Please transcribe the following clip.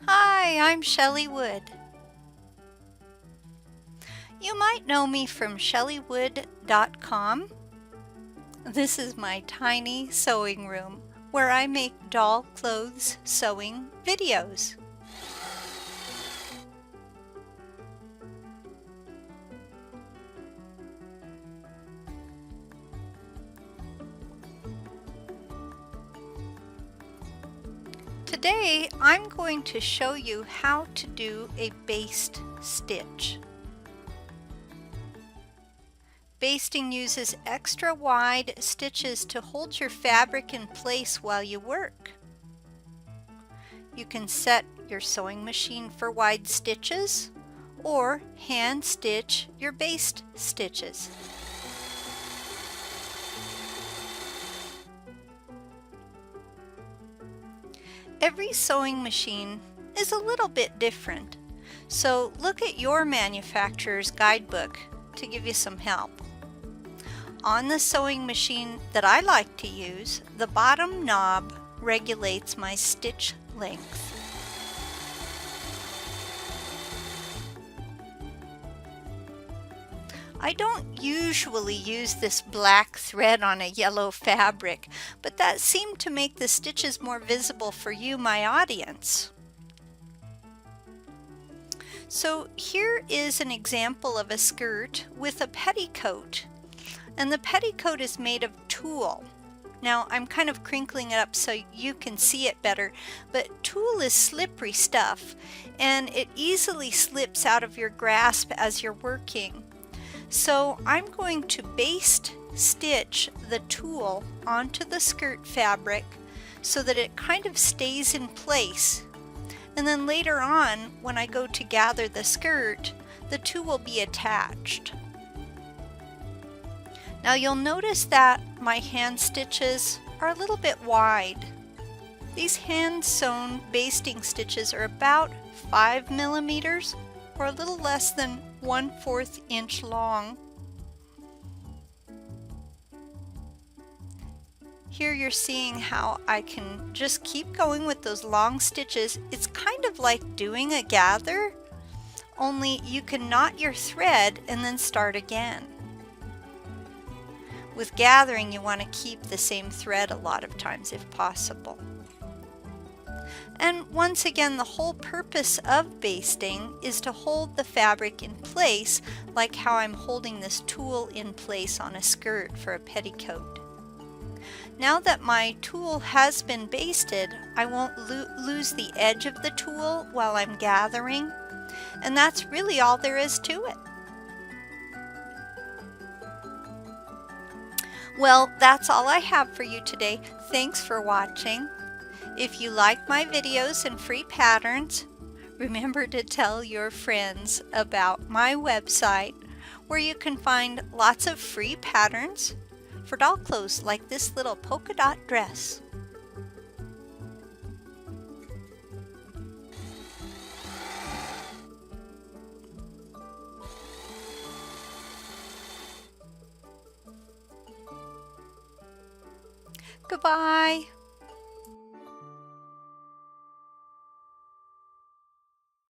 Hi, I'm Shelley Wood. You might know me from shelleywood.com. This is my tiny sewing room where I make doll clothes sewing videos. Today I'm going to show you how to do a baste stitch. Basting uses extra wide stitches to hold your fabric in place while you work. You can set your sewing machine for wide stitches or hand stitch your baste stitches. Every sewing machine is a little bit different, so look at your manufacturer's guidebook to give you some help. On the sewing machine that I like to use, the bottom knob regulates my stitch length. I don't usually use this black thread on a yellow fabric, but that seemed to make the stitches more visible for you, my audience. So here is an example of a skirt with a petticoat, and the petticoat is made of tulle. Now I'm kind of crinkling it up so you can see it better, but tulle is slippery stuff and it easily slips out of your grasp as you're working. So I'm going to baste stitch the tulle onto the skirt fabric so that it kind of stays in place. And then later on, when I go to gather the skirt, the two will be attached. Now you'll notice that my hand stitches are a little bit wide. These hand sewn basting stitches are about 5 millimeters or a little less than 1/4 inch long. Here you're seeing how I can just keep going with those long stitches. It's kind of like doing a gather, only you can knot your thread and then start again. With gathering, you want to keep the same thread a lot of times if possible. And once again, the whole purpose of basting is to hold the fabric in place, like how I'm holding this tulle in place on a skirt for a petticoat. Now that my tulle has been basted, I won't lose the edge of the tulle while I'm gathering, and that's really all there is to it. Well, that's all I have for you today. Thanks for watching. If you like my videos and free patterns, remember to tell your friends about my website where you can find lots of free patterns for doll clothes like this little polka dot dress. Goodbye.